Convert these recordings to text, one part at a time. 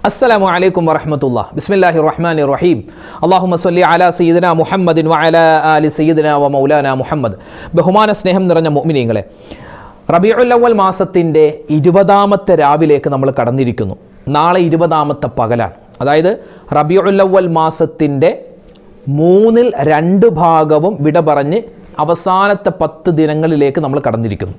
അസ്സലാമു അലൈക്കും വറഹ്മത്തുള്ളാഹി. ബിസ്മില്ലാഹിർ റഹ്മാനിർ റഹീം. അല്ലാഹുമ്മ സ്വല്ലി അലാ സയ്യിദിനാ മുഹമ്മദിൻ വഅലാ ആലി സയ്യിദിനാ വ മൗലാനാ മുഹമ്മദ്. ബഹുമാന സ്നേഹം നിറഞ്ഞ മുഅ്മിനീങ്ങളെ, റബീഉൽ അവ്വൽ മാസത്തിൻ്റെ 20ാമത്തെ രാവിലേക്ക് നമ്മൾ കടന്നിരിക്കുന്നു. നാളെ 20ാമത്തെ പകലാണ്. അതായത് റബീഉൽ അവ്വൽ മാസത്തിൻ്റെ 2/3 ഭാഗവും വിട പറഞ്ഞ് അവസാനത്തെ 10 ദിനങ്ങളിലേക്ക് നമ്മൾ കടന്നിരിക്കുന്നു.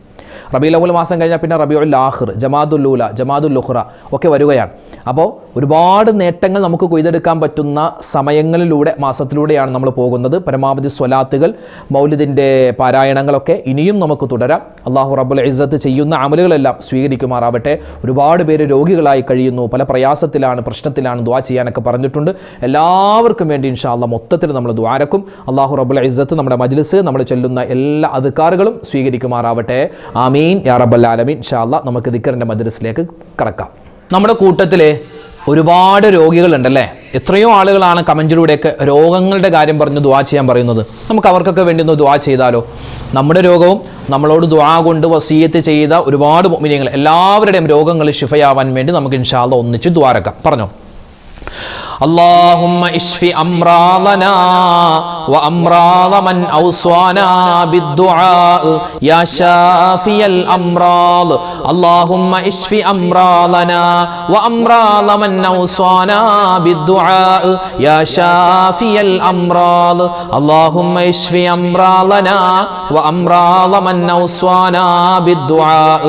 റബീഉൽ അവ്വൽ മാസം കഴിഞ്ഞാൽ പിന്നെ റബീഉൽ ആഖിർ, ജമാദുൽ ഊല, ജമാദുൽ ഉഖ്റ ഒക്കെ വരികയാണ്. അപ്പോൾ ഒരുപാട് നേട്ടങ്ങൾ നമുക്ക് കൊയ്തെടുക്കാൻ പറ്റുന്ന സമയങ്ങളിലൂടെ, മാസത്തിലൂടെയാണ് നമ്മൾ പോകുന്നത്. പരമാവധി സ്വലാത്തുകൾ, മൗലിദിൻ്റെ പാരായണങ്ങളൊക്കെ ഇനിയും നമുക്ക് തുടരാം. അള്ളാഹു റബ്ബുൽ ഇസ്സത്ത് ചെയ്യുന്ന അമലുകളെല്ലാം സ്വീകരിക്കുമാറാവട്ടെ. ഒരുപാട് പേര് രോഗികളായി കഴിയുന്നു, പല പ്രയാസത്തിലാണ്, പ്രശ്നത്തിലാണ്. ദുആ ചെയ്യാനൊക്കെ പറഞ്ഞിട്ടുണ്ട്. എല്ലാവർക്കും വേണ്ടി ഇൻഷാ അല്ലാഹ് മൊത്തത്തിൽ നമ്മൾ ദുആരക്കും. അള്ളാഹു റബ്ബുൽ ഇസ്സത്ത് നമ്മുടെ മജ്ലിസ്, നമ്മൾ ചൊല്ലുന്ന എല്ലാ അദ്കാറുകളും സ്വീകരിക്കുമാറാവട്ടെ. ആമീൻ യാ റബ്ബൽ ആലമീൻ. ഇൻഷാ അല്ലാഹ് നമുക്ക് ദിക്റിൻ്റെ മജ്ലിസിലേക്ക് കടക്കാം. നമ്മുടെ കൂട്ടത്തിൽ ഒരുപാട് രോഗികളുണ്ടല്ലേ. എത്രയോ ആളുകളാണ് കമൻറ്റിലൂടെയൊക്കെ രോഗങ്ങളുടെ കാര്യം പറഞ്ഞ് ദുആ ചെയ്യാൻ പറയുന്നത്. നമുക്ക് അവർക്കൊക്കെ വേണ്ടി ഒന്ന് ദുആ ചെയ്താലോ? നമ്മുടെ രോഗവും നമ്മളോട് ദുആ കൊണ്ട് വസിയത്ത് ചെയ്ത ഒരുപാട് മുഅ്മിനീങ്ങൾ, എല്ലാവരുടെയും രോഗങ്ങൾ ശിഫയാവാൻ വേണ്ടി നമുക്ക് ഇൻഷാ അല്ലാഹ് ഒന്നിച്ച് ദുആരക്കാം. പറഞ്ഞോ. اللهم اشف امراضنا وامراض من اوصانا بالدعاء يا شافي الامراض. اللهم اشف امراضنا وامراض من اوصانا بالدعاء يا شافي الامراض. اللهم اشف امراضنا وامراض من اوصانا بالدعاء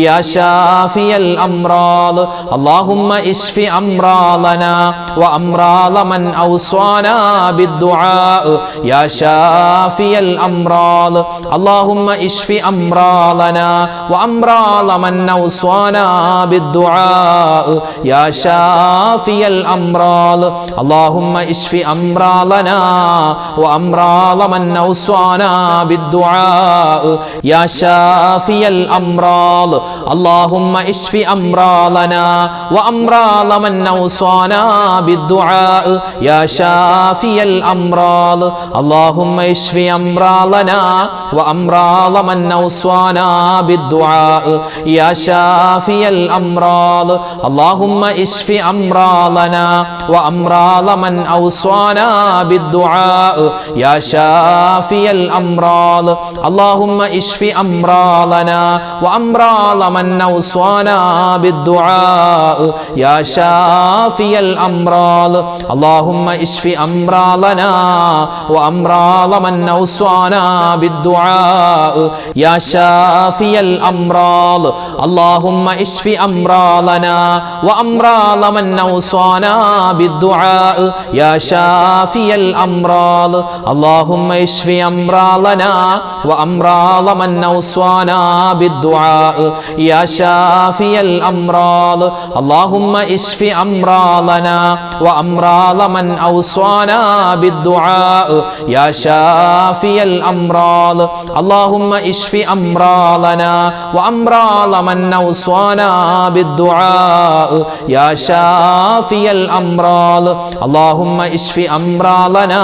يا شافي الامراض. اللهم اشف امراضنا وأمراض من أوصانا بالدعاء يا شافي الأمراض. اللهم اشف أمراضنا وأمراض من أوصانا بالدعاء يا شافي الأمراض. اللهم اشف أمراضنا وأمراض من أوصانا بالدعاء يا شافي الأمراض. اللهم اشف أمراضنا وأمراض من أوصانا بالدعاء يا شافي الأمراض. اللهم اشف أمراضنا وأمراض من أوصانا بالدعاء يا شافي الأمراض. اللهم اشف أمراضنا وأمراض من أوصانا بالدعاء يا شافي الأمراض. اللهم اشف أمراضنا وأمراض من أوصانا بالدعاء يا شافي الأمراض. اللهم اشف أمراضنا وأمراض من أوصانا بالدعاء يا شافي الأمراض. اللهم اشف أمراضنا وأمراض من أوصانا بالدعاء يا شافي الأمراض. اللهم اشف أمراضنا وأمراض من أوصانا بالدعاء يا شافي الأمراض. اللهم اشف أمراضنا وأمراض من أوصانا بالدعاء يا شافي الأمراض. اللهم اشف أمراضنا وأمراض من أوصانا بالدعاء يا شافي الأمراض. اللهم اشف أمراضنا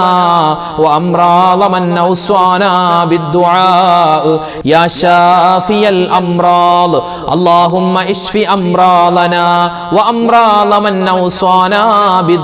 وأمراض من أوصانا بالدعاء يا شافي الأمراض. اللهم اشف أمراضنا وأمراض من أوصانا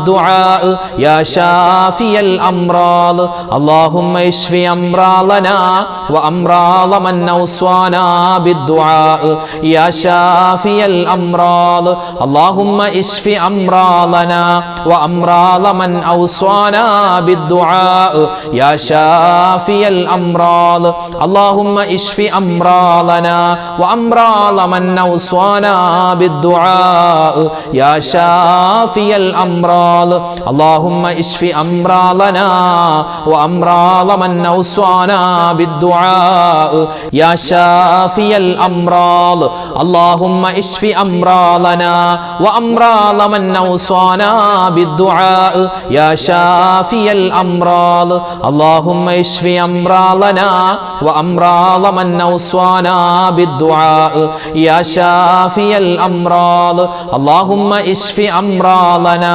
بالدعاء يا شافي الأمراض. اللهم اشف أمراضنا وأمراض من أوصانا بالدعاء يا شافي الأمراض. اللهم اشف أمراضنا وأمراض من أوصانا بالدعاء يا شافي الأمراض. اللهم اشف أمراضنا وأمراض من أوصانا بالدعاء يا شافي الأمراض. اللهم اشف أمراضنا وأمراض من أوصانا بالدعاء يا شافي الأمراض. اللهم اشف أمراضنا وأمراض من أوصانا بالدعاء يا شافي الأمراض. اللهم اشف أمراضنا وأمراض من أوصانا بالدعاء يا شافي الأمراض. اللهم اشف أمراضنا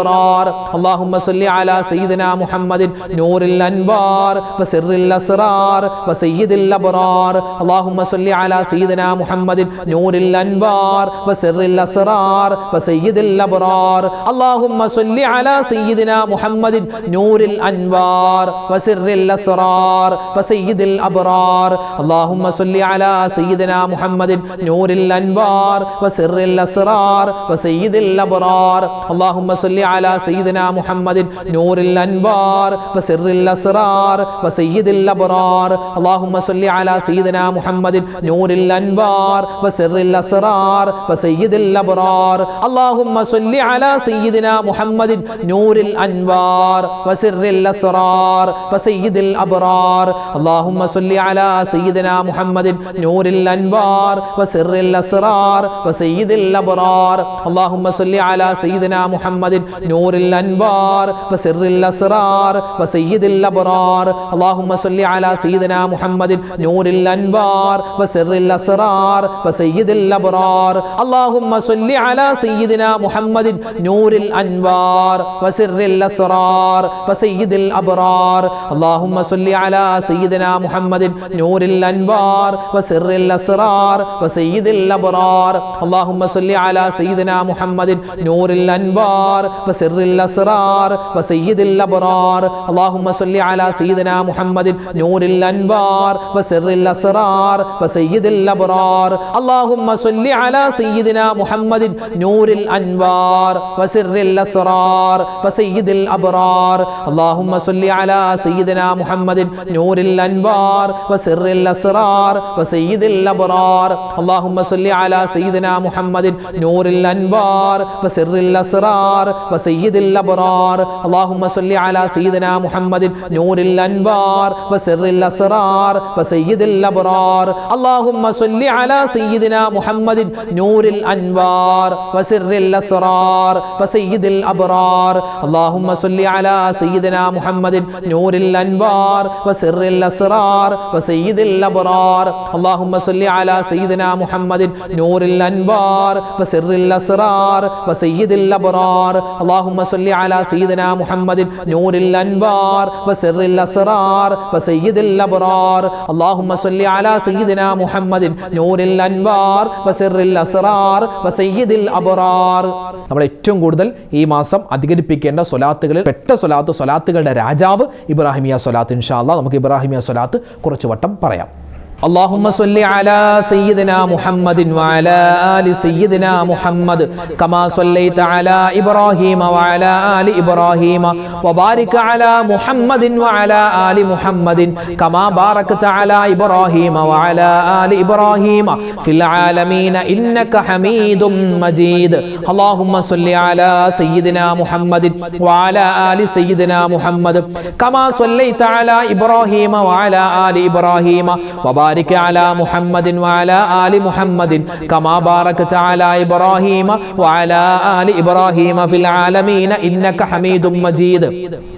الأبرار اللهم صل على سيدنا محمد نور الأنوار وسر الأسرار وسيد الأبرار اللهم صل على سيدنا محمد نور الأنوار وسر الأسرار وسيد الأبرار اللهم صل على سيدنا محمد نور الأنوار وسر الأسرار وسيد الأبرار اللهم صل على سيدنا محمد نور الأنوار وسر الأسرار وسيد الأبرار اللهم صل على سيدنا محمد نور الأنوار وسر الأسرار وسيد الأبرار اللهم صل على سيدنا محمد نور الأنوار وسر الأسرار وسيد الأبرار اللهم صل على سيدنا محمد نور الأنوار وسر الأسرار وسيد الأبرار اللهم صل على سيدنا محمد نور الأنوار وسر الأسرار وسيد الأبرار اللهم صل على سيدنا محمد نور الأنوار وسر الأسرار وسيد الأبرار اللهم صل على سيدنا محمد نور الأنوار وسر الأسرار وسيد الأبرار اللهم صل على سيدنا محمد نور الأنوار وسر الأسرار وسيد الأبرار اللهم صل على سيدنا محمد نور الأنوار وسر الأسرار وسيد الأبرار اللهم صل على سيدنا محمد نور الأنوار وسر الأسرار وسيد الأبرار اللهم صل على سيدنا محمد نور الأنوار وسر الأسرار وسيد الأبرار اللهم صل على سيدنا محمد نور الأنوار وسر الأسرار وسيد الأبرار اللهم صل على سيدنا محمد نور الأنوار وسر الأسرار وسيد الأبرار اللهم صل على سيدنا محمد نور الأنوار وسر الأسرار وسيد الأبرار اللهم صل على سيدنا محمد نور الأنوار وسر الأسرار وسيد الأبرار اللهم صل على سيدنا محمد نور الأنوار وسر الأسرار وسيد الأبرار اللهم صل على سيدنا محمد نور الأنوار وسر الأسرار وسيد الأبرار اللهم صل على سيدنا محمد نور الأنوار وسر الأسرار وسيد الأبرار اللهم صل على سيدنا محمد نور الأنوار وسر الأسرار وسيد الأبرار اللهم صل على سيدنا محمد نور الأنوار وسر الأسرار وسيد الأبرار നമ്മൾ ഏറ്റവും കൂടുതൽ ഈ മാസം അധികരിപ്പിക്കേണ്ട സ്വലാത്തുകളിൽ പെട്ട സ്വലാത്തുകളുടെ രാജാവ് ഇബ്രാഹിമിയ സ്വലാത്ത്. ഇൻഷാ അല്ലാഹ് നമുക്ക് ഇബ്രാഹിമിയ സ്വലാത്ത് കുറച്ച് വട്ടം പറയാം. اللهم صل على سيدنا محمد وعلى آل سيدنا محمد كما صليت على إبراهيم وعلى آل إبراهيم وبارك على محمد وعلى آل محمد كما باركت على إبراهيم وعلى آل إبراهيم في العالمين إنك حميد مجيد اللهم صل على سيدنا محمد وعلى آل سيدنا محمد كما صليت على إبراهيم وعلى آل إبراهيم وبارك على محمد وعلى آل محمد كما باركت على إبراهيم وعلى آل إبراهيم في العالمين إنك حميد مجيد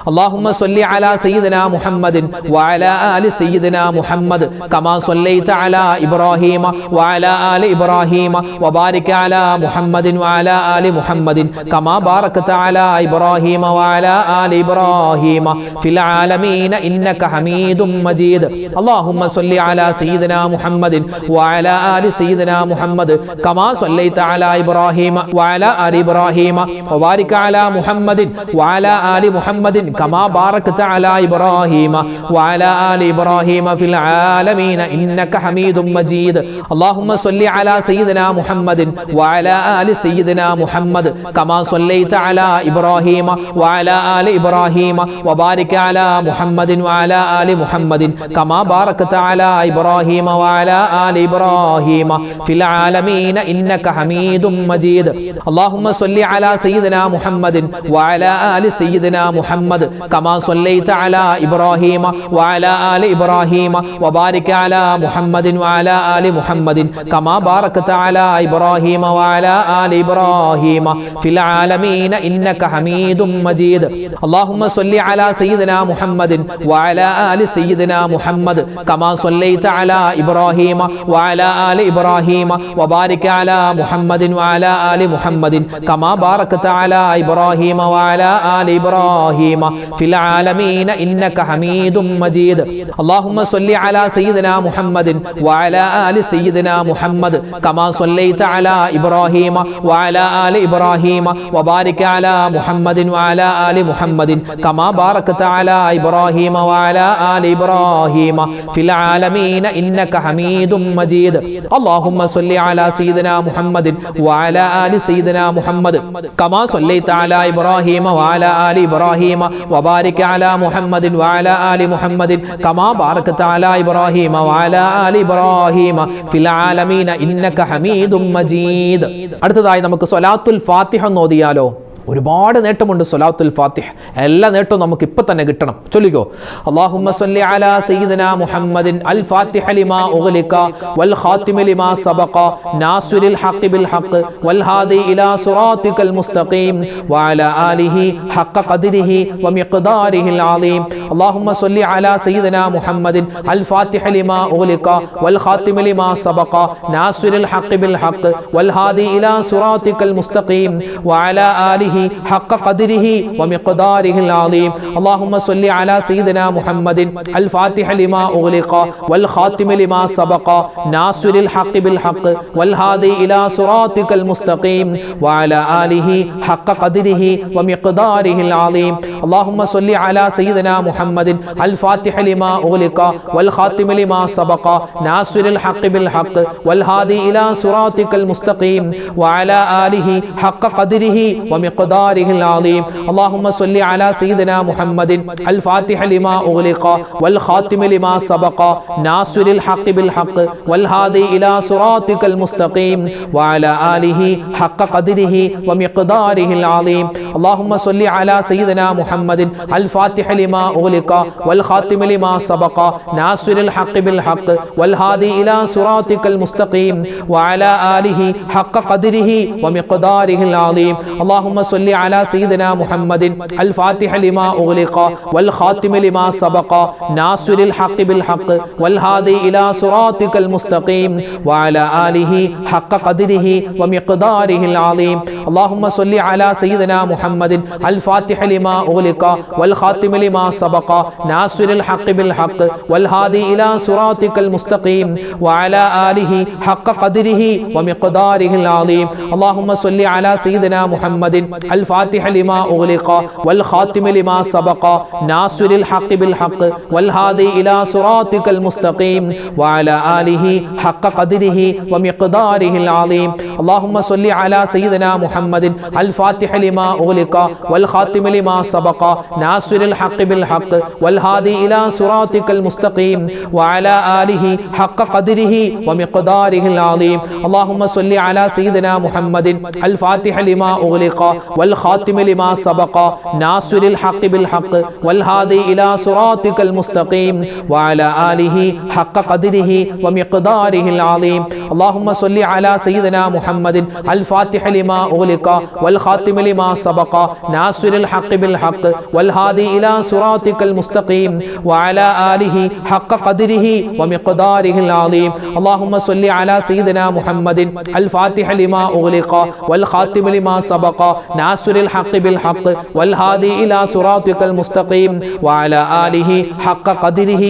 اللهم صل على سيدنا محمد وعلى آل سيدنا محمد كما صليت على إبراهيم وعلى آل إبراهيم وبارك على محمد وعلى آل محمد كما باركت على إبراهيم وعلى آل إبراهيم في العالمين إنك حميد مجيد اللهم صل على سيدنا محمد وعلى آل سيدنا محمد كما صليت على إبراهيم وعلى آل إبراهيم وبارك على محمد وعلى آل محمد كما باركت على إبراهيم وعلى آل إبراهيم في العالمين إنك حميد مجيد اللهم صل على سيدنا محمد وعلى آل سيدنا محمد كما صليت على إبراهيم وعلى آل إبراهيم وبارك على محمد وعلى آل محمد كما باركت على إبراهيم وعلى آل إبراهيم في العالمين إنك حميد مجيد اللهم صل على سيدنا محمد وعلى آل سيدنا محمد كما صليت على إبراهيم وعلى آل إبراهيم وبارك على محمد وعلى آل محمد كما باركت على إبراهيم وعلى آل إبراهيم في العالمين إنك حميد مجيد اللهم صل على سيدنا محمد وعلى آل سيدنا محمد كما صليت على على إبراهيم وعلى آل إبراهيم وبارك على محمد وعلى آل محمد كما باركت على إبراهيم وعلى آل إبراهيم في العالمين إنك حميد مجيد اللهم صل على سيدنا محمد وعلى آل سيدنا محمد كما صليت على إبراهيم وعلى آل إبراهيم وبارك على محمد وعلى آل محمد كما باركت على إبراهيم وعلى آل إبراهيم في العالمين إنك حميد مجيد اللهم صل على سيدنا محمد وعلى آل سيدنا محمد كما صليت على إبراهيم وعلى آل إبراهيم وبارك على محمد وعلى آل محمد كما باركت على إبراهيم وعلى آل إبراهيم في العالمين إنك حميد مجيد അടുത്തതായി നമുക്ക് സ്വലാത്തുൽ ഫാത്തിഹ ഓതിയാലോ ഒരുപാട് നേട്ടമുണ്ട് സ്വലാത്തുൽ ഫാത്തിഹ എല്ലാ നേട്ടവും നമുക്ക് ഇപ്പോ തന്നെ കിട്ടണം ചൊല്ലിക്കോ അല്ലാഹുമ്മ സ്വല്ലി അലാ സയ്യിദിനാ മുഹമ്മദിൻ അൽ ഫാത്തിഹ ലിമാ ഉഗ്ലിക വൽ ഖാതിമ ലിമാ സബഖ നാസിറിൽ ഹഖ് ബിൽ ഹഖ് വൽ ഹാദി ഇലാ സിറാത്തിക്കൽ മുസ്തഖീം വഅലാ ആലിഹി ഹഖ ഖദ്രിഹി വമിഖ്ദാരിഹിൽ അളീം അല്ലാഹുമ്മ സ്വല്ലി അലാ സയ്യിദിനാ മുഹമ്മദിൻ അൽ ഫാത്തിഹ ലിമാ ഉഗ്ലിക വൽ ഖാതിമ ലിമാ സബഖ നാസിറിൽ ഹഖ് ബിൽ ഹഖ് വൽ ഹാദി ഇലാ സിറാത്തിക്കൽ മുസ്തഖീം വഅലാ ആലിഹി حق قدره ومقداره العظيم اللهم صل على سيدنا محمد الفاتح لما أغلق والخاتم لما سبق ناصر الحق بالحق والهادي إلى صراطك المستقيم وعلى آله حق قدره ومقداره العظيم اللهم صل على سيدنا محمد الفاتح لما أغلق والخاتم لما سبق ناصر الحق بالحق والهادي إلى صراطك المستقيم وعلى آله حق قدره ومقداره العظيم اللهم صل على سيدنا محمد الفاتح لما أغلق والخاتم لما سبق ناصر الحق بالحق والهادي إلى صراطك المستقيم وعلى آله حق قدره ومقداره العظيم اللهم صل على سيدنا محمد الفاتح لما أغلق والخاتم لما سبق ناصر الحق بالحق والهادي إلى صراطك المستقيم وعلى آله حق قدره ومقداره العظيم اللهم صل على سيدنا محمد الفاتح لما أغلق والخاتم لما سبق ناصر الحق بالحق والهادي إلى صراطك المستقيم وعلى آله حق قدره ومقداره العظيم اللهم صل على سيدنا محمد الفاتح لما أغلق والخاتم لما سبق ناصر الحق بالحق والهادي إلى صراطك المستقيم وعلى آله حق قدره ومقداره العظيم اللهم صل على سيدنا محمد الفاتح لما أغلق والخاتم لما سبق ناصر الحق بالحق والهادي إلى صراطك المستقيم وعلى آله حق قدره ومقداره العظيم اللهم صل على سيدنا محمد الفاتح لما أغلق والخاتم لما سبق ناصر الحق بالحق والهادي إلى صراطك المستقيم وعلى آله حق قدره ومقداره العظيم اللهم صل على سيدنا محمد الفاتح لما أغلق والخاتم لما سبق ناصر الحق بالحق والهادي إلى صراطك المستقيم وعلى آله حق قدره ومقداره العظيم اللهم صل على سيدنا محمد الفاتح لما أغلق والخاتم لما سبق ناصر الحق بالحق والهادي إلى صراطك المستقيم وعلى آله حق قدره ومقداره العظيم اللهم صل على سيدنا محمد الفاتح لما أغلق والخاتم لما سبق ناصر الحق بالحق والهادي إلى صراطك المستقيم وعلى آله حق قدره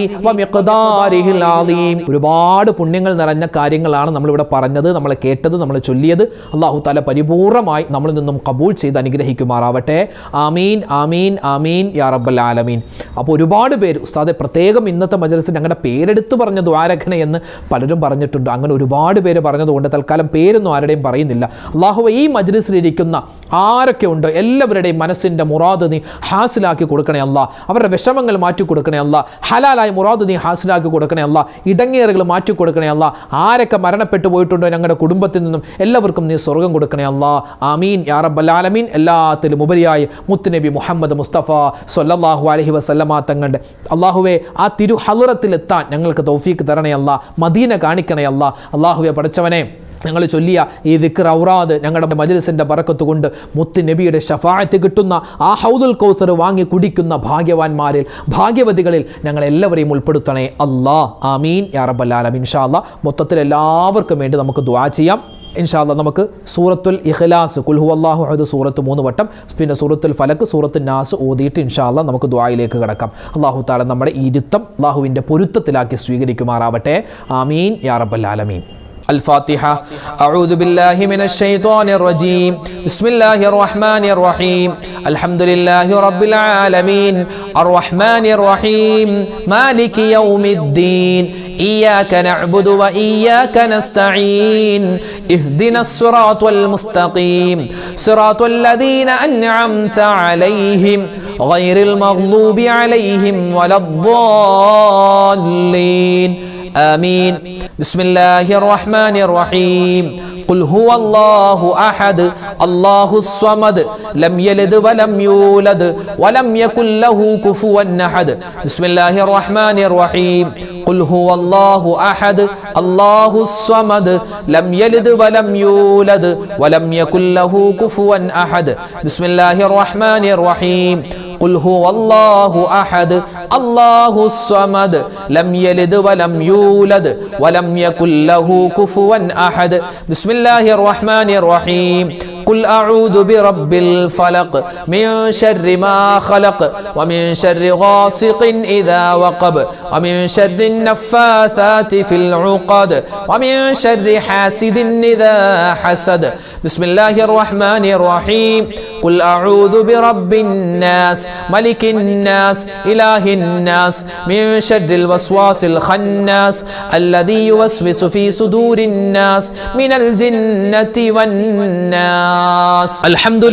ومقداره العظيم ഒരുപാട് പുണ്യങ്ങൾ നിറഞ്ഞ കാര്യങ്ങളാണ് നമ്മൾ ഇവിടെ പറഞ്ഞത് നമ്മൾ കേട്ടത് നമ്മൾ ചൊല്ലിയത് അല്ലാഹു തആല പരിപൂർണമായി നമ്മളിൽ നിന്നും ഖബൂൽ ചെയ്ത് അനുഗ്രഹിക്കുമാറാവട്ടെ ആമീൻ ആമീൻ ആമീൻ യാ റബ്ബൽ ആലമീൻ അപ്പോൾ ഒരുപാട് പേര് ഉസ്താദെ പ്രത്യേകം ഇന്നത്തെ മജ്‌ലിസിൽ ഞങ്ങളുടെ പേരെടുത്ത് പറഞ്ഞ ദുആ രഖണേ എന്ന് പലരും പറഞ്ഞിട്ടുണ്ട് അങ്ങനെ ഒരുപാട് പേര് പറഞ്ഞതുകൊണ്ട് തൽക്കാലം പേരൊന്നും ആരുടെയും പറയുന്നില്ല അല്ലാഹുവേ ഈ മജ്‌ലിസിൽ ഇരിക്കുന്ന ആരൊക്കെ ഉണ്ടോ എല്ലാവരുടെയും മനസ്സിൻ്റെ മുറാദ് നീ ഹാസിലാക്കി കൊടുക്കണേ അല്ലാ അവരുടെ വിഷമങ്ങൾ മാറ്റി കൊടുക്കണേ അല്ലാ ഹലാലായ മുറാദ് നീ ഹാസിലാക്കി കൊടുക്കണേ അല്ലാ ഇടങ്ങേറുകൾ മാറ്റി കൊടുക്കണേ അല്ലാ ആരൊക്കെ മരണപ്പെട്ടു പോയിട്ടുണ്ടോ ഞങ്ങളുടെ കുടുംബത്തിൽ നിന്നും എല്ലാവർക്കും നീ സ്വർഗ്ഗം കൊടുക്കണേ അല്ലാ ആമീൻ യാ റബ്ബൽ ആലമീൻ എല്ലാത്തിലും ഉപരിയായി മുത്തുനബി മുഹമ്മദ് മുസ്തഫ സ്വല്ലല്ലാഹു അലൈഹി വസല്ലമ തങ്ങളുടെ അല്ലാഹുവേ ആ തിരു ഹളറത്തിൽ എത്താൻ ഞങ്ങൾക്ക് തൗഫീക്ക് തരണേ അല്ലാ മദീന കാണിക്കണേ അല്ലാ അല്ലാഹുവേ പടച്ചവനെ ഞങ്ങൾ ചൊല്ലിയ ഈ ദിക്ർ ഔറാദ് ഞങ്ങളുടെ മജ്ലിസിൻ്റെ ബറക്കത്ത് കൊണ്ട് മുത്ത് നബിയുടെ ഷഫാഅത്ത് കിട്ടുന്ന ആ ഹൗദുൽ കൗസർ വാങ്ങി കുടിക്കുന്ന ഭാഗ്യവാന്മാരിൽ ഭാഗ്യവതികളിൽ ഞങ്ങളെല്ലാവരെയും ഉൾപ്പെടുത്തണേ അല്ലാഹ്. ആമീൻ യാ റബ്ബൽ ആലമീൻ. ഇൻഷാ അല്ലാഹ് മൊത്തത്തിൽ എല്ലാവർക്കും വേണ്ടി നമുക്ക് ദുആ ചെയ്യാം. ഇൻഷാ അല്ലാഹ് നമുക്ക് സൂറത്തുൽ ഇഖ്ലാസ് ഖുൽ ഹുവല്ലാഹു അഹദ് സൂറത്ത് 3 വട്ടം, പിന്നെ സൂറത്തുൽ ഫലക്ക്, സൂറത്തുൽ നാസ് ഓതിയിട്ട് ഇൻഷാ അല്ലാഹ് നമുക്ക് ദുആയിലേക്ക് കടക്കാം. അല്ലാഹു തആല നമ്മുടെ ഈ ഇരുത്തം അല്ലാഹുവിൻ്റെ പൊരുത്തത്തിലാക്കി സ്വീകരിക്കുമാറാവട്ടെ. ആമീൻ യാ റബ്ബൽ ആലമീൻ. الفاتحة. أعوذ بالله من الشيطان الرجيم. بسم الله الرحمن الرحيم. الحمد لله رب العالمين الرحمن الرحيم مالك يوم الدين إياك نعبد وإياك نستعين اهدنا الصراط المستقيم صراط الذين أنعمت عليهم غير المغضوب عليهم ولا الضالين آمين. بسم الله الرحمن الرحيم. قل هو الله أحد الله الصمد لم يلد ولم يولد ولم يكن له كفوا أحد. بسم الله الرحمن الرحيم. قل هو الله أحد الله الصمد لم يلد ولم يولد ولم يكن له كفوا أحد. بسم الله الرحمن الرحيم. قل هو الله أحد الله الصمد لم يلد ولم يولد ولم يكن له كفوا أحد. بسم الله الرحمن الرحيم. قل أعوذ برب الفلق من شر ما خلق ومن شر غاسق إذا وقب ومن شر النفاثات في العقد ومن شر حاسد إذا حسد. بسم الله الرحمن الرحيم. قل أعوذ برب الناس ملك الناس إله الناس من شر الوسواس الخناس الذي يوسوس في صدور الناس من الجنة والناس. الحمد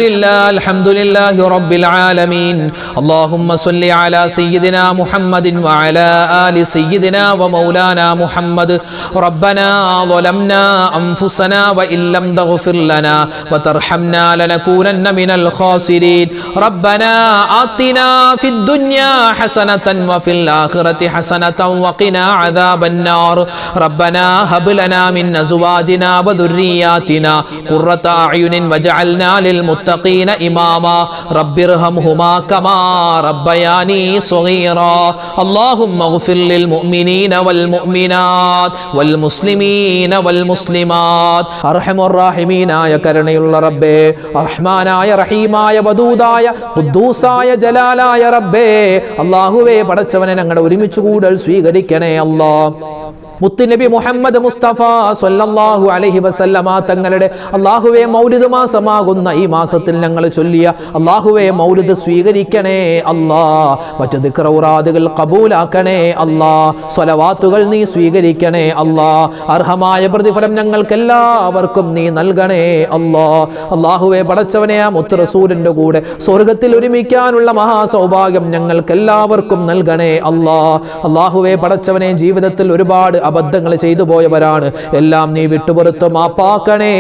لله رب العالمين. اللهم صل على سيدنا محمد وعلى آل سيدنا ومولانا محمد. ربنا ظلمنا أنفسنا وإن لم تغفر لنا وترحمنا لنكونن من الخاسرين. ربنا آتنا في الدنيا حسنة وفي الآخرة حسنة وقنا عذاب النار. ربنا هب لنا من أزواجنا وذرياتنا قرة أعين وجعلنا للمتقين إماما. رب ارحمهما كما ربياني صغيرا. اللهم اغفر للمؤمنين والمؤمنات والمسلمين والمسلمات. أرحم الراحمين يا കരുണയുള്ള റബ്ബേ, റഹ്മാനായ റഹീമായ വദൂദായ ഖുദ്ദൂസായ ജലാലായ റബ്ബേ, അല്ലാഹുവേ പടച്ചവനെ ഞങ്ങളുടെ ഒരുമിച്ച് കൂടൽ സ്വീകരിക്കണേ അല്ലാഹ്. മുത്തുനബി മുഹമ്മദ് മുസ്തഫ സ്വല്ലല്ലാഹു അലൈഹി വസല്ലമ തങ്ങളുടെ അല്ലാഹുവേ മൗലിദ് മാസമാകുന്ന ഈ മാസത്തിൽ ഞങ്ങൾ ചൊല്ലിയ അല്ലാഹുവേ മൗലിദ് സ്വീകരിക്കണേ അല്ലാഹ്. മറ്റ് ദിക്ർ ഔറാദുകൾ ഖബൂലാക്കണേ അല്ലാഹ്. സ്വലവാത്തുകൾ നീ സ്വീകരിക്കണേ അല്ലാഹ്. അർഹമായ പ്രതിഫലം ഞങ്ങൾക്കെല്ലാവർക്കും നീ നൽകണേ അല്ലാഹ്. അല്ലാഹുവേ പടച്ചവനെ ആ മുത്ത് റസൂലിന്റെ കൂടെ സ്വർഗ്ഗത്തിൽ ഒരുമിക്കാനുള്ള മഹാസൗഭാഗ്യം ഞങ്ങൾക്കെല്ലാവർക്കും നൽകണേ അല്ലാഹ്. അല്ലാഹുവേ പടച്ചവനെ ജീവിതത്തിൽ ഒരുപാട് അബദ്ധങ്ങൾ ചെയ്തു പോയവരാണ്, എല്ലാം നീ വിട്ടുപുറത്ത് മാപ്പാക്കണേ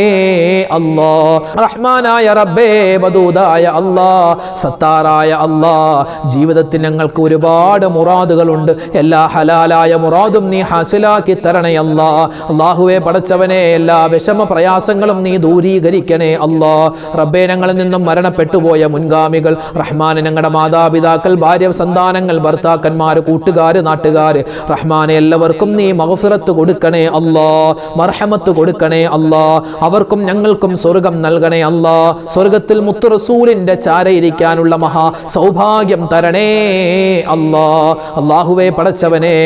അല്ലാഹ്. റഹ്മാനായ റബ്ബേ, വദൂദായ അല്ലാഹ്, സത്താറായ അല്ലാഹ്, ജീവിതത്തിൽ ഞങ്ങൾക്ക് ഒരുപാട് മുറാദുകളുണ്ട്. എല്ലാ ഹലാലായ മുറാദും നീ ഹാസിലാക്കി തരണേ അല്ലാഹ്. അല്ലാഹുവേ പടച്ചവനെ എല്ലാ വിഷമ പ്രയാസങ്ങളും നീ ദൂരീകരിക്കണേ അല്ലാഹ്. റബ്ബേ, ഞങ്ങളിൽ നിന്നും മരണപ്പെട്ടുപോയ മുൻഗാമികൾ, റഹ്മാനെ ഞങ്ങളുടെ മാതാപിതാക്കൾ, ഭാര്യ, സന്താനങ്ങൾ, ഭർത്താക്കന്മാർ, കൂട്ടുകാർ, നാട്ടുകാർ, റഹ്മാനെ എല്ലാവർക്കും നീ മഗ്ഫിറത്ത് കൊടുക്കണേ അല്ലാഹ്. മർഹമത്ത് കൊടുക്കണേ അല്ലാഹ്. അവർക്കും ഞങ്ങൾക്കും സ്വർഗം നൽകണേ അല്ലാഹ്. സ്വർഗത്തിൽ മുത്ത് റസൂലിന്റെ ചാരയിരിക്കാനുള്ള മഹാ സൗഭാഗ്യം തരണേ അല്ലാഹ്. അല്ലാഹുവേ പടച്ചവനെ,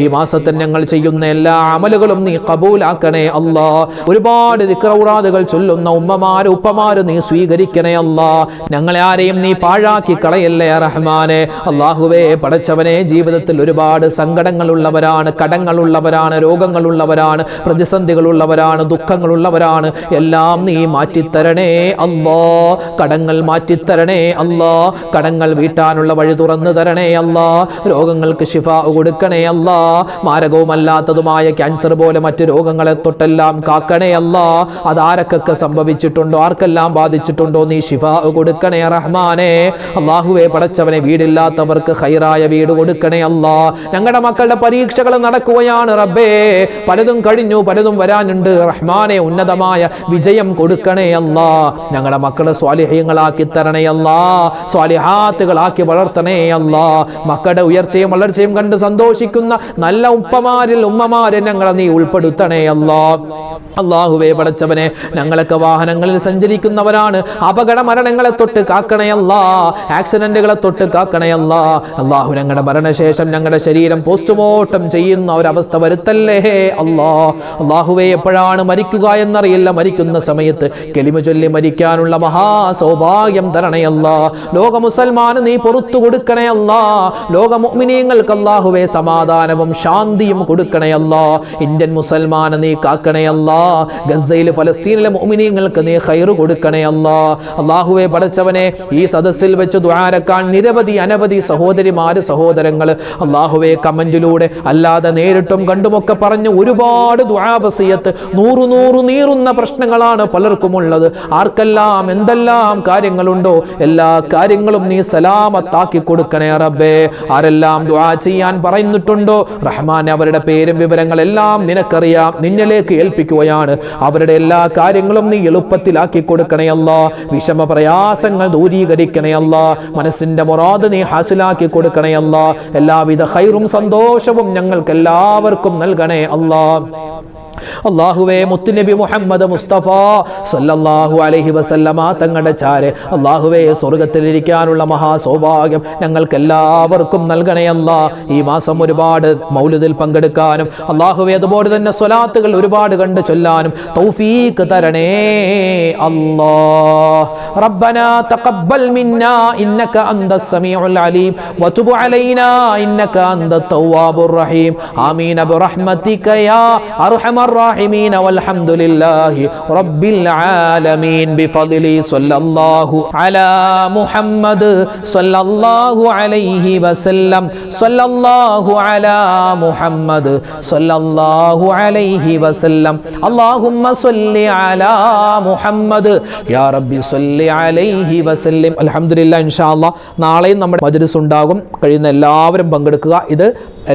ഈ മാസത്തിൽ ഞങ്ങൾ ചെയ്യുന്ന എല്ലാ അമലുകളും നീ ഖബൂലാക്കണേ അല്ലാഹ്. ഒരുപാട് ദിക്ർ ഔറാദുകൾ ചൊല്ലുന്ന ഉമ്മമാര്, ഉപ്പമാര് നീ സ്വീകരിക്കണേ അല്ലാഹ്. ഞങ്ങളെ ആരെയും നീ പാഴാക്കി കളയല്ലേ റഹ്മാനെ. അല്ലാഹുവേ പടച്ചവനെ, ജീവിതത്തിൽ ഒരുപാട് സങ്കടങ്ങളുള്ളവരാണ്, കടങ്ങളുള്ളവരാണ്, രോഗങ്ങളുള്ളവരാണ്, പ്രതിസന്ധികളുള്ളവരാണ്, ദുഃഖങ്ങളുള്ളവരാണ്. എല്ലാം നീ മാറ്റിത്തരണേ അല്ലാഹ്. കടങ്ങൾ മാറ്റിത്തരണേ അല്ലാഹ്. കടങ്ങൾ വീട്ടാനുള്ള വഴി തുറന്നു തരണേ അല്ലാഹ്. രോഗങ്ങൾക്ക് ശിഫാ കൊടുക്കണേ അല്ലാഹ്. മാരകവുമല്ലാത്തതുമായ ക്യാൻസർ പോലെ മറ്റ് രോഗങ്ങളെ തൊട്ടെല്ലാം കാക്കണേ അല്ലാഹ്. അതാരൊക്കെ സംഭവിച്ചിട്ടുണ്ടോ, ആർക്കെല്ലാം ബാധിച്ചിട്ടുണ്ടോ, നീ ശിഫാ കൊടുക്കണേ റഹ്മാനെ. അല്ലാഹുവേ പടച്ചവനെ, വീടില്ലാത്തവർക്ക് ഖൈറായ വീട് കൊടുക്കണേ അല്ലാഹ്. ഞങ്ങളുടെ മക്കളുടെ പരീക്ഷകൾ നടക്കുകയാണ് റബ്ബേ. പലതും കഴിഞ്ഞു, പലതും വരാനുണ്ട്. റഹ്മാനെ, ഉന്നതമായ വിജയം കൊടുക്കണേ അല്ലാ. ഞങ്ങളുടെ മക്കളെ സ്വാലിഹീങ്ങളാക്കി തരണേ അല്ലാ. സ്വാലിഹാത്തുകളാക്കി വളർത്തണേ അല്ലാ. മക്കളുടെ ഉയർച്ചയും വളർച്ചയും കണ്ട് സന്തോഷിക്കുന്ന നല്ല ഉപ്പമാരിൽ ഉമ്മമാരെ ഞങ്ങളെ നീ ഉൾപ്പെടുത്തണേ അല്ലാ. അല്ലാഹുവേ പടച്ചവനെ, ഞങ്ങളൊക്കെ വാഹനങ്ങളിൽ സഞ്ചരിക്കുന്നവരാണ്. അപകട മരണങ്ങളെ തൊട്ട് കാക്കണേ അല്ലാ. ആക്സിഡന്റുകളെ തൊട്ട് കാക്കണേ അല്ലാ. അല്ലാഹു ഞങ്ങളുടെ മരണശേഷം ഞങ്ങളുടെ ശരീരം പോസ്റ്റ്മോർട്ടം ചെയ്യുന്ന ഒരവസ്ഥ വരുത്തല്ലേ അല്ലാ. അല്ലാഹുവേ, എപ്പോഴാണ് മരിക്കുക എന്നറിയില്ല. മരിക്കുന്ന സമയത്ത് കലിമ ചൊല്ലി മരിക്കാനുള്ള മഹാ സൗഭാഗ്യം തരണേ അല്ലാ. ലോക മുസൽമാന് നീ പുറത്തു കൊടുക്കണേ അല്ലാ. ലോക മുഅ്മിനീങ്ങൾക്ക് അല്ലാഹുവേ സമാധാനവും ശാന്തിയും കൊടുക്കണേ അല്ലാ. ഇന്ത്യൻ മുസൽമാനെ നീ കാക്കണേ അല്ലാ. ഗസയിലെ ഫലസ്തീനിലെ മുഅ്മിനീങ്ങൾക്ക് നീ ഖൈർ കൊടുക്കണേ അല്ലാ. അല്ലാഹുവേ പടച്ചവനെ, ഈ സദസ്സിൽ വെച്ച് ദുആരക്കാൻ നിരവധി അനവധി സഹോദരിമാര് സഹോദരങ്ങൾ അല്ലാഹുവേ കമന്റിലൂടെ അല്ലാതെ നേരിട്ടും കണ്ടുമൊക്കെ പറഞ്ഞു ഒരുപാട് ദുആ വസിയത്ത് നൂറു നീറുന്ന പ്രശ്നങ്ങളാണ് പലർക്കുമുള്ളത്. ആർക്കെല്ലാം എന്തെല്ലാം കാര്യങ്ങളുണ്ടോ എല്ലാ കാര്യങ്ങളും നീ സലാമത്താക്കി കൊടുക്കണേ റബ്ബേ. ആരെല്ലാം ദുആ ചെയ്യാൻ പറയുന്നിട്ടുണ്ടോ റഹ്മാൻ, അവരുടെ പേരും വിവരങ്ങളെല്ലാം നിനക്കറിയാം. നിന്നിലേക്ക് ഏൽപ്പിക്കുകയാണ്. അവരുടെ എല്ലാ കാര്യങ്ങളും നീ എളുപ്പത്തിലാക്കി കൊടുക്കണേ അല്ലാ. വിഷമ പ്രയാസങ്ങൾ ദൂരീകരിക്കണേ അല്ലാ. മനസ്സിന്റെ മുറാദ് നീ ഹാസിലാക്കി കൊടുക്കണേ അല്ലാ. എല്ലാവിധ ഖൈറും സന്തോഷവും ഞങ്ങൾക്ക് എല്ലാവർക്കും നൽകണേ അല്ലാ. അല്ലാഹുവേ, മുത്തുനബി മുഹമ്മദ് മുസ്തഫ സല്ലല്ലാഹു അലൈഹി വസല്ലമ തങ്ങളുടെ ചാരെ അല്ലാഹുവേ സ്വർഗ്ഗത്തിലിരിക്കാനുള്ള മഹാ സൗഭാഗ്യം ഞങ്ങൾക്ക് എല്ലാവർക്കും നൽകണേ അല്ലാ. ഈ മാസം ഒരുപാട് മൗലിദിൽ പങ്കെടുക്കാനും അല്ലാഹുവേ അതുപോലെ തന്നെ സ്വലാത്തുകൾ ഒരുപാട് കണ്ട് ചൊല്ലാനും തൗഫീഖ് തരണേ അല്ലാ. റബ്ബനാ തഖബ്ബൽ മിന്നാ ഇന്നക അന്തസ് സമീഉൽ അലീം വതുബ് അലൈനാ ഇന്നക അന്തത് തവ്വാബുർ റഹീം. ആമീൻ ബിറഹ്മതിക യാ അർഹമർ الراحمين والحمد لله رب العالمين بفضل صلى الله على محمد صلى الله عليه وسلم صلى الله على محمد صلى الله عليه وسلم اللهم صل على محمد يا رب صل عليه وسلم. അൽഹംദുലില്ലാ, ഇൻഷാ അല്ലാഹ് നാളെയും നമ്മുടെ മജ്‌ലിസ് ഉണ്ടാകും. കഴിയുന്ന എല്ലാവരും പങ്കെടുക്കുക. ഇത്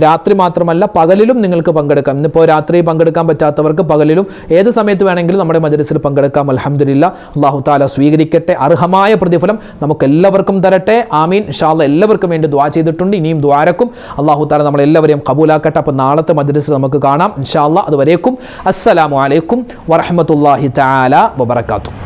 രാത്രി മാത്രമല്ല പകലിലും നിങ്ങൾക്ക് പങ്കെടുക്കാം. ഇന്നിപ്പോൾ രാത്രി പങ്കെടുക്കാൻ പറ്റാത്തവർക്ക് പകലിലും ഏത് സമയത്ത് വേണമെങ്കിലും നമ്മുടെ മജ്‌ലിസിൽ പങ്കെടുക്കാം. അൽഹംദുലില്ലാ, അല്ലാഹു തആല സ്വീകരിക്കട്ടെ. അർഹമായ പ്രതിഫലം നമുക്ക് എല്ലാവർക്കും തരട്ടെ. ആമീൻ. ഇൻഷാ അല്ലാഹ് എല്ലാവർക്കും വേണ്ടി ദുആ ചെയ്തിട്ടുണ്ട്. ഇനിയും ദുആരക്കും അല്ലാഹു തആല നമ്മളെല്ലാവരെയും ഖബൂലാക്കട്ടെ. അപ്പോൾ നാളത്തെ മജ്‌ലിസിൽ നമുക്ക് കാണാം ഇൻഷാ അല്ലാഹ്. അതുവരേക്കും അസ്സലാമു അലൈക്കും വറഹ്മത്തുള്ളാഹി തആല വബറകാതുഹു.